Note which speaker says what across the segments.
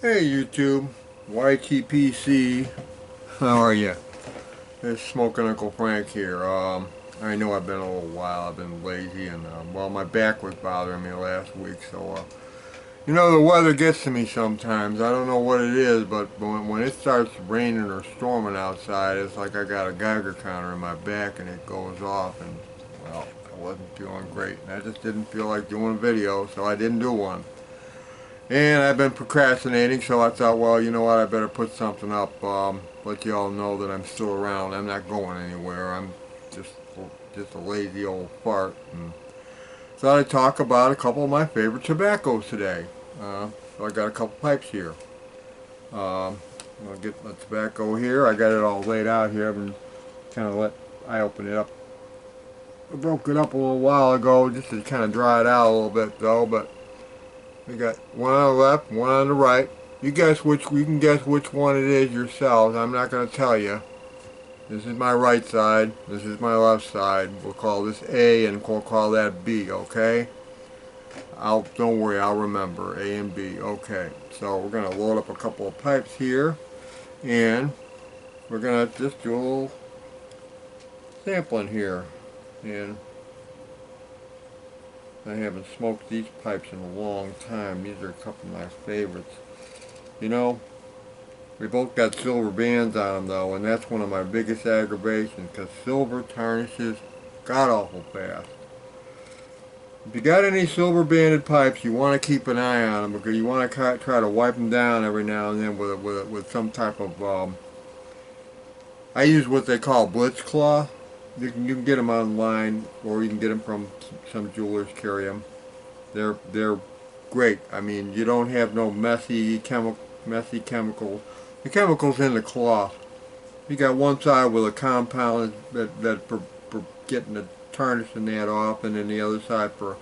Speaker 1: Hey YouTube, YTPC, how are you? It's Smoking Uncle Frank here. I know I've been a little while, I've been lazy and, well, my back was bothering me last week, so, the weather gets to me sometimes. I don't know what it is, but when it starts raining or storming outside, it's like I got a Geiger counter in my back and it goes off, and, well, I wasn't feeling great. And I just didn't feel like doing a video, so I didn't do one. And I've been procrastinating, so I thought, well, you know what, I better put something up, let you all know that I'm still around. I'm not going anywhere. I'm just just a lazy old fart. And thought I'd talk about a couple of my favorite tobaccos today. So I got a couple pipes here. I'll get the tobacco here. I got it all laid out here. I've been kind of I opened it up. I broke it up a little while ago just to kind of dry it out a little bit though, but we got one on the left, one on the right. You can guess which one it is yourselves. I'm not going to tell you. This is my right side. This is my left side. We'll call this A and we'll call that B, okay? Don't worry, I'll remember. A and B, okay. So we're going to load up a couple of pipes here and we're going to just do a little sampling here. And I haven't smoked these pipes in a long time. These are a couple of my favorites. You know, we both got silver bands on them though, and that's one of my biggest aggravations because silver tarnishes god awful fast. If you got any silver banded pipes, you want to keep an eye on them because you want to try to wipe them down every now and then with some type of. I use what they call blitz cloth. You can get them online, or you can get them from some jewelers carry them. They're great. I mean, you don't have no messy chemicals. The chemicals in the cloth. You got one side with a compound that for getting the tarnish and that off, and then the other side for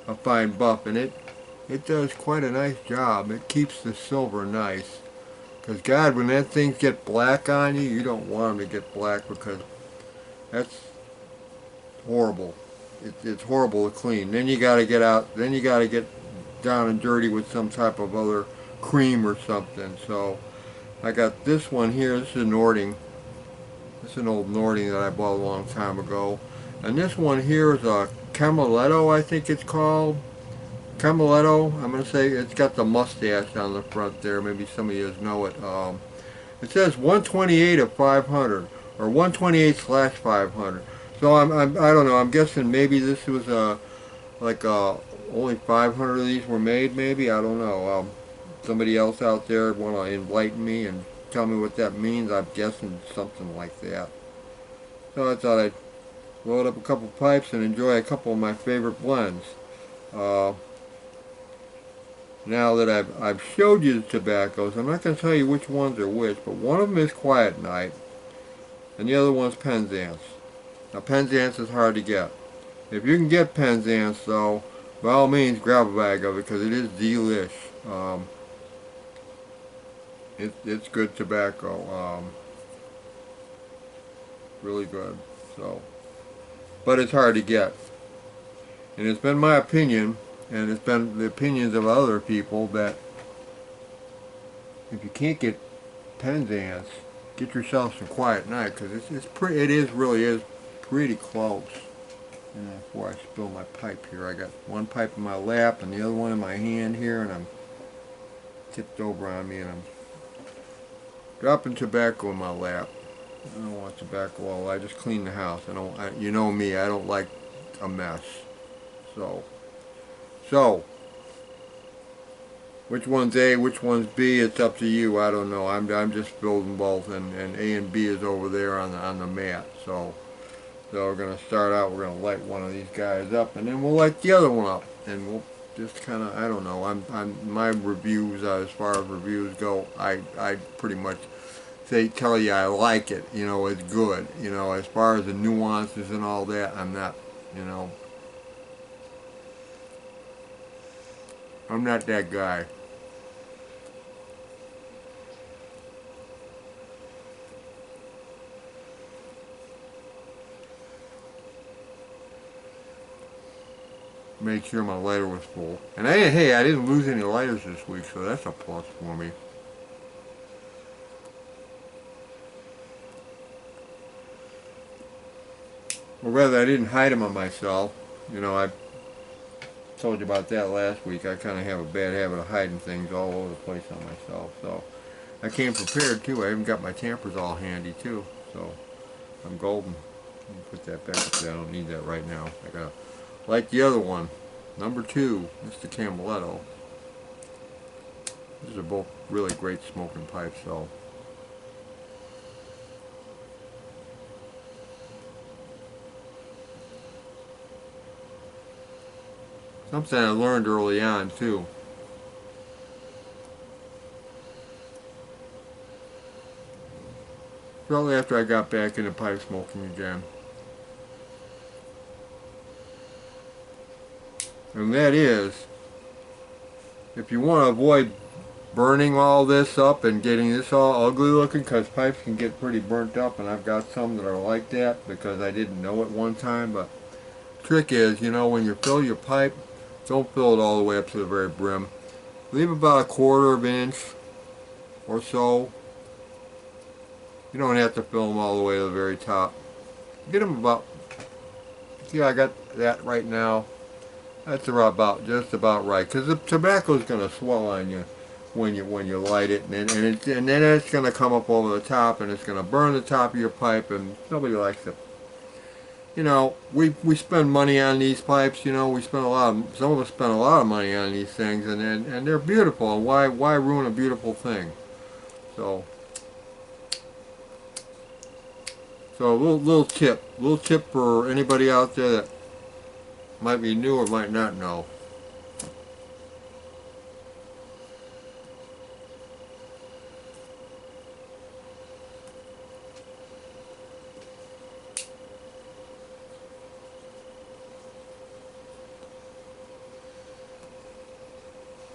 Speaker 1: a fine buff, and it does quite a nice job. It keeps the silver nice. Because God, when that things get black on you, you don't want them to get black because that's horrible. It's horrible to clean. Then you got to get out. Then you got to get down and dirty with some type of other cream or something. So I got this one here. This is a Nording. This is an old Nording that I bought a long time ago. And this one here is a Camaletto, I think it's called. Camaletto, I'm going to say it's got the mustache on the front there. Maybe some of you know it. It says 128 of 500 or 128 slash 500. So I don't know. I'm guessing maybe this was like only 500 of these were made. Maybe I don't know. Somebody else out there want to enlighten me and tell me what that means. I'm guessing something like that. So I thought I'd load up a couple pipes and enjoy a couple of my favorite blends. Uh, Now that I've showed you the tobaccos, I'm not going to tell you which ones are which, but one of them is Quiet Night, and the other one's Penzance. Now Penzance is hard to get. If you can get Penzance though, by all means grab a bag of it because it is delish. It's good tobacco, really good. So, but it's hard to get, and it's been my opinion, and it's been the opinions of other people that if you can't get Penzance, get yourself some Quiet Night because really is pretty close. And before I spill my pipe here, I got one pipe in my lap and the other one in my hand here, and I'm tipped over on me, and I'm dropping tobacco in my lap. I don't want tobacco all. I just clean the house. You know me. I don't like a mess. So, so which one's A, which one's B? It's up to you. I don't know. I'm just building both, and A and B is over there on the mat. So we're going to start out, we're going to light one of these guys up, and then we'll light the other one up, and we'll just kind of, I don't know, my reviews, as far as reviews go, I pretty much tell you I like it, it's good, as far as the nuances and all that, I'm not, you know, I'm not that guy. made sure my lighter was full. And hey, I didn't lose any lighters this week, so that's a plus for me. Or rather, I didn't hide them on myself. You know, I told you about that last week. I kind of have a bad habit of hiding things all over the place on myself. So I came prepared too. I even got my tampers all handy too. So I'm golden. Let me put that back up there. I don't need that right now. I got like the other one, number 2, Mr. Campbelletto. These are both really great smoking pipes, so. Something I learned early on too. Shortly after I got back into pipe smoking again. And that is, if you want to avoid burning all this up and getting this all ugly looking, because pipes can get pretty burnt up, and I've got some that are like that because I didn't know it one time. But the trick is, you know, when you fill your pipe, don't fill it all the way up to the very brim. Leave about a quarter of an inch or so. You don't have to fill them all the way to the very top. Get them about, see, I got that right now. That's about just about right, because the tobacco is going to swell on you when you light it, and then it's going to come up over the top, and it's going to burn the top of your pipe, and nobody likes it. You know, we spend money on these pipes. You know, we spend a lot. Some of us spend a lot of money on these things, and they're beautiful. And why ruin a beautiful thing? So a little tip for anybody out there that might be new or might not know.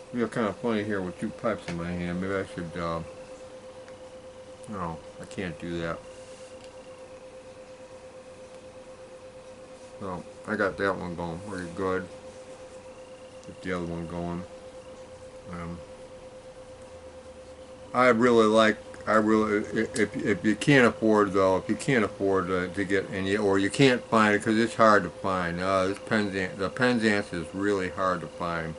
Speaker 1: I feel kind of funny here with 2 pipes in my hand. Maybe I should, no, I can't do that. So, I got that one going pretty good. Get the other one going. If you can't afford though, if you can't afford to get any, or you can't find it because it's hard to find. The Penzance is really hard to find.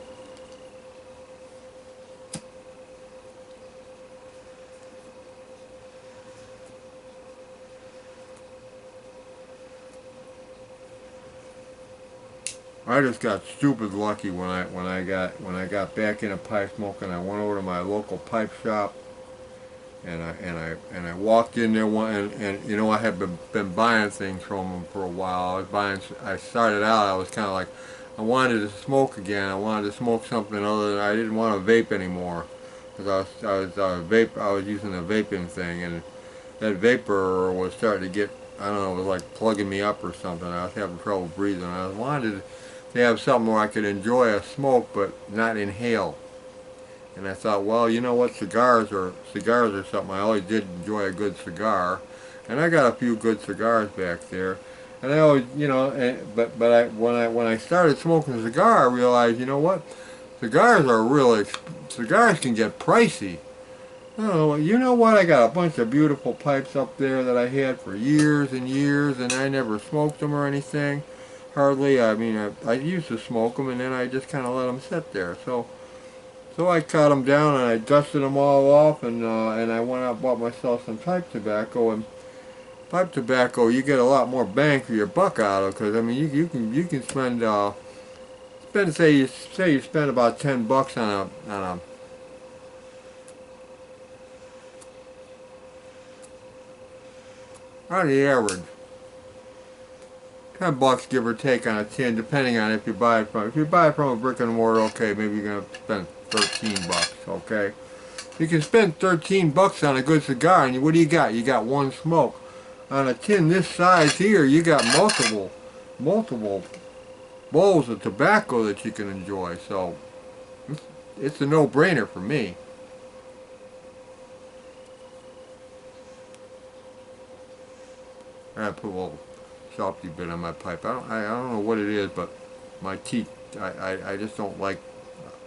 Speaker 1: I just got stupid lucky when I got back into pipe smoking. I went over to my local pipe shop, and I walked in there and you know, I had been buying things from them for a while. I started out, I was kind of like, I wanted to smoke again. I wanted to smoke something other than, I didn't want to vape anymore, because I was using a vaping thing, and that vapor was starting to get, I don't know, it was like plugging me up or something. I was having trouble breathing. I wanted to have something where I could enjoy a smoke but not inhale. And I thought, well, you know what, cigars are something. I always did enjoy a good cigar, and I got a few good cigars back there. And I always, you know, when I started smoking a cigar, I realized, you know what, cigars can get pricey. Oh, you know what? I got a bunch of beautiful pipes up there that I had for years and years, and I never smoked them or anything. Hardly. I mean, I used to smoke them, and then I just kind of let them sit there. So I cut them down, and I dusted them all off, and I went out and bought myself some pipe tobacco. And pipe tobacco, you get a lot more bang for your buck out of, because I mean, you can spend say you spend about $10 on the average. $10 give or take on a tin, depending on if you buy it from. If you buy it from a brick and mortar, okay, maybe you're gonna spend $13. Okay, you can spend $13 on a good cigar, and what do you got? You got one smoke. On a tin this size here, you got multiple bowls of tobacco that you can enjoy. So it's a no-brainer for me. I put a little salty bit on my pipe. I don't know what it is, but my teeth I just don't like,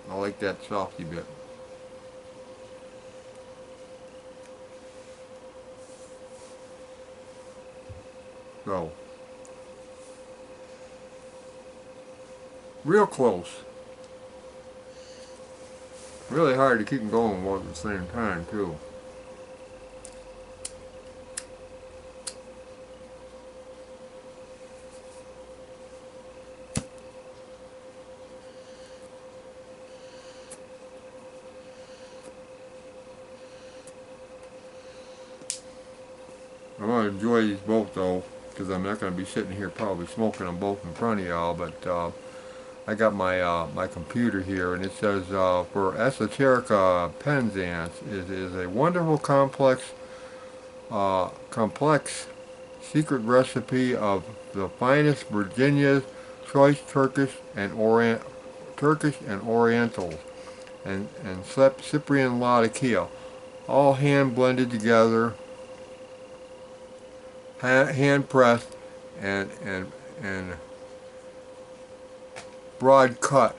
Speaker 1: I like that softy bit. So, real close. Really hard to keep them going all at the same time, too. I'm going to enjoy these both, though, because I'm not going to be sitting here probably smoking them both in front of y'all, but I got my computer here, and it says for esoteric Penzance is a wonderful complex secret recipe of the finest Virginia's choice Turkish and Orientals, and Cyprian Latakia, all hand blended together, hand pressed, and broad cut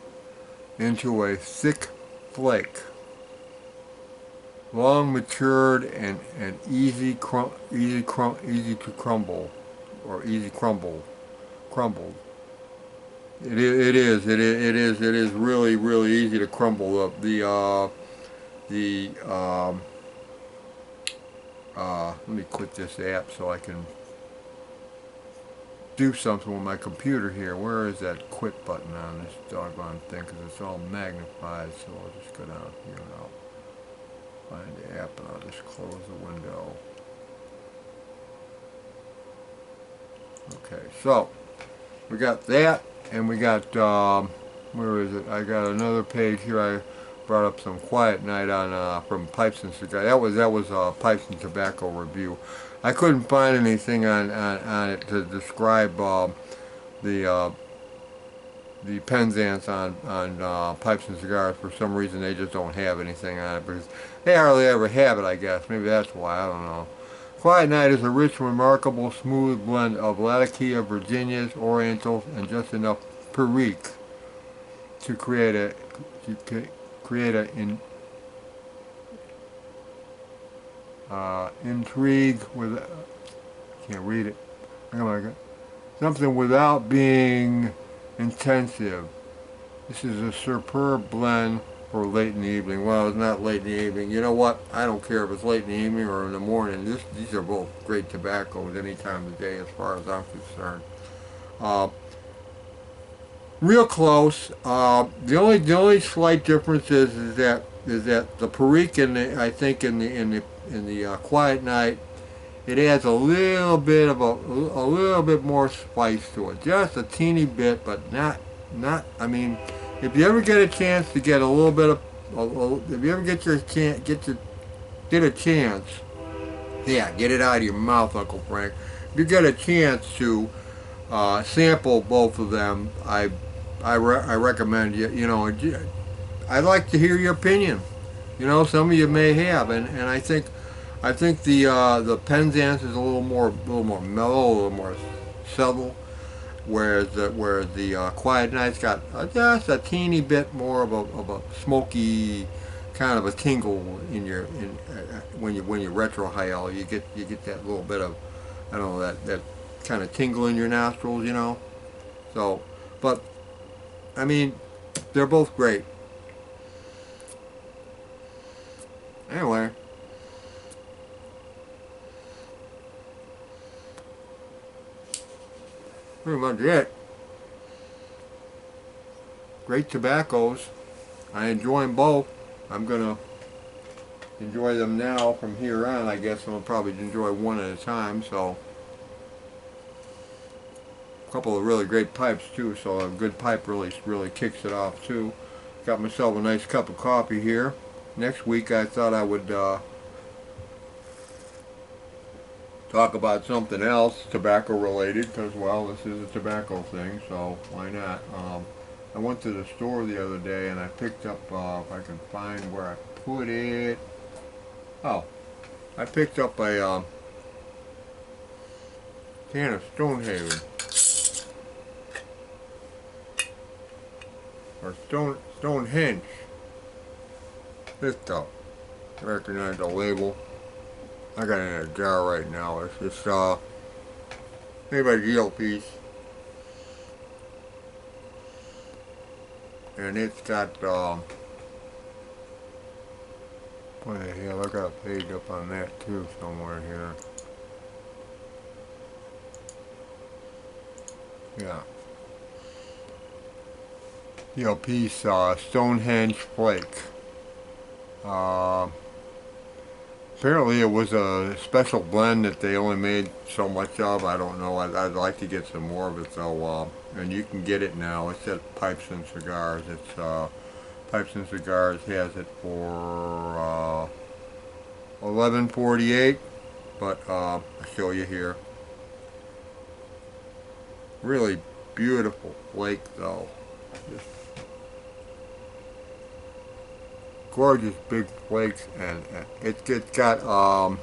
Speaker 1: into a thick flake, long matured and easy to crumble, or easy crumbled. It is really easy to crumble up. Let me quit this app so I can do something with my computer here. Where is that quit button on this doggone thing? Because it's all magnified. So I'll just go down here and I'll find the app and I'll just close the window. Okay, so we got that, and we got where is it? I got another page here. I brought up some Quiet Night on from Pipes and Cigar. That was Pipes and Tobacco review. I couldn't find anything on it to describe the Penzance on Pipes and Cigars. For some reason, they just don't have anything on it because they hardly ever have it, I guess. Maybe that's why. I don't know. Quiet Night is a rich, remarkable, smooth blend of Latakia, Virginias, Orientals, and just enough Perique to create intrigue with, can't read it, oh my God, something without being intensive. This is a superb blend for late in the evening. Well, it's not late in the evening. You know what? I don't care if it's late in the evening or in the morning. These are both great tobaccos any time of the day as far as I'm concerned. Real close. The only slight difference is that the Perique I think in the Quiet Night, it adds a little bit of a little bit more spice to it, just a teeny bit, but not. I mean, if you ever get a chance to get a little bit of, if you ever get a chance, yeah, get it out of your mouth, Uncle Frank. If you get a chance to sample both of them, I recommend you. You know, I'd like to hear your opinion. You know, some of you may have, and I think the Penzance is a little more mellow, a little more subtle, whereas the Quiet Night's got just a teeny bit more of a smoky kind of a tingle in when you retrohale. You get that little bit of, I don't know, that kind of tingle in your nostrils, you know. So, but I mean, they're both great. Anyway, pretty much it. Great tobaccos. I enjoy them both. I'm gonna enjoy them now from here on. I guess I'll probably enjoy one at a time. So, a couple of really great pipes too. So a good pipe really kicks it off too. Got myself a nice cup of coffee here. Next week I thought I would talk about something else tobacco related, because, well, this is a tobacco thing, so why not. I went to the store the other day and I picked up, if I can find where I put it, oh, I picked up a can of Stonehaven. or Stonehenge. This stuff. Recognize the label. I got it in a jar right now. It's just made by Pease, and it's got what the hell? I got a page up on that too somewhere here. Yeah. Pease Stonehenge flake. Apparently it was a special blend that they only made so much of. I don't know. I'd like to get some more of it though. And you can get it now. It's at Pipes and Cigars. It's Pipes and Cigars has it for $11.48. But I'll show you here. Really beautiful flake though. Just gorgeous big flakes, and it's got I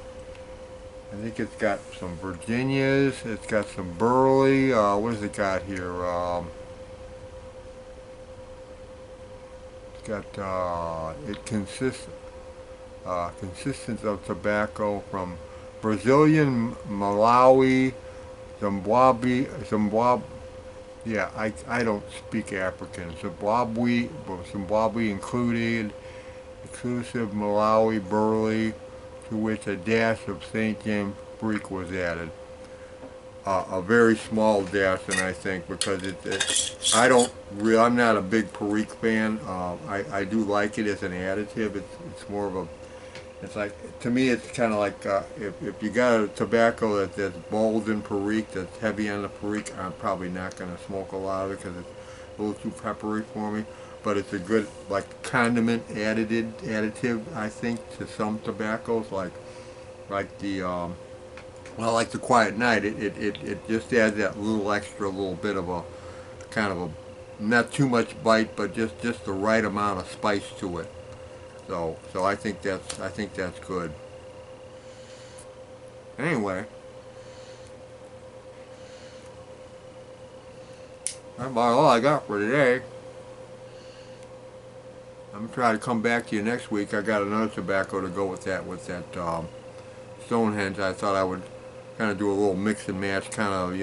Speaker 1: think it's got some Virginias, it's got some Burley, what has it got here? It's got it consists consistence of tobacco from Brazilian, Malawi, Zimbabwe. Yeah, I don't speak African. Zimbabwe included, exclusive Malawi Burley, to which a dash of St. James Freak was added. A very small dash, and I think, because I'm not a big Perique fan. I do like it as an additive. It's more of a, it's like, to me it's kind of like, if you got a tobacco that's bold in Perique, that's heavy on the Perique, I'm probably not going to smoke a lot of it because it's a little too peppery for me. But it's a good, like, condiment additive, I think, to some tobaccos, like the like the Quiet Night. It just adds that little bit of a kind of a, not too much bite, but just the right amount of spice to it. So I think that's good. Anyway, that's about all I got for today. I'm gonna try to come back to you next week. I got another tobacco to go with that Stonehenge. I thought I would kind of do a little mix and match, kind of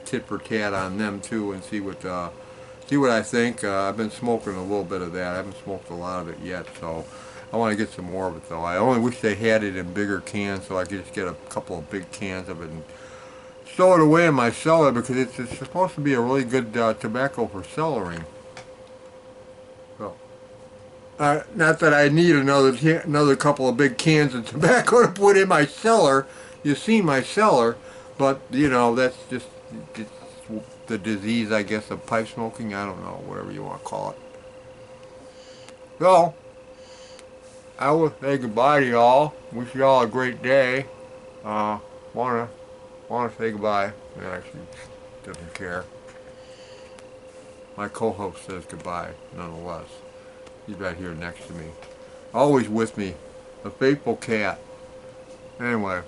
Speaker 1: tit for tat on them too, and see what I think. I've been smoking a little bit of that. I haven't smoked a lot of it yet, so I want to get some more of it though. I only wish they had it in bigger cans so I could just get a couple of big cans of it and stow it away in my cellar, because it's supposed to be a really good tobacco for cellaring. Not that I need another couple of big cans of tobacco to put in my cellar. You've seen my cellar, but that's just the disease, I guess, of pipe smoking. I don't know, whatever you want to call it. So, I will say goodbye to y'all. Wish y'all a great day. Wanna say goodbye. Actually, doesn't care. My co-host says goodbye, nonetheless. He's right here next to me. Always with me. A faithful cat. Anyway,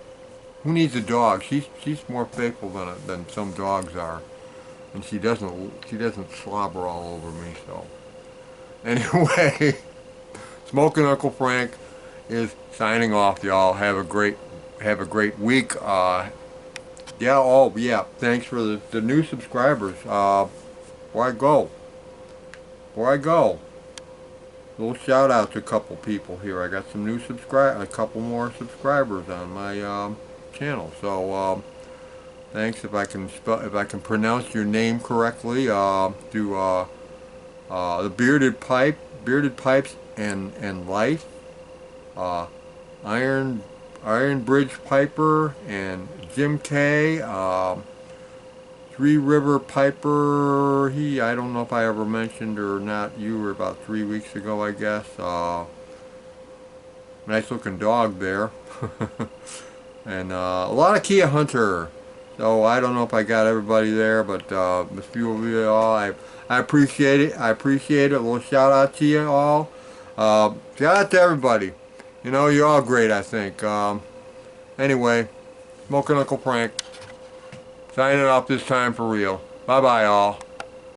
Speaker 1: who needs a dog? She's more faithful than some dogs are. And she doesn't slobber all over me, so. Anyway, Smoking Uncle Frank is signing off, y'all. Have a great week. Thanks for the new subscribers. Before I go, little shout out to a couple people here. I got some new a couple more subscribers on my channel. So thanks. If I can pronounce your name correctly, to the Bearded Pipes and Life, Iron Bridge Piper and Jim K. Three River Piper, I don't know if I ever mentioned or not, you were about 3 weeks ago, I guess. Nice looking dog there. And a lot of Kia Hunter. So I don't know if I got everybody there, but a few of you all, I appreciate it. A little shout out to you all. Shout out to everybody. You're all great, I think. Anyway, Smoking Uncle Frank. Signing off this time for real. Bye-bye, all.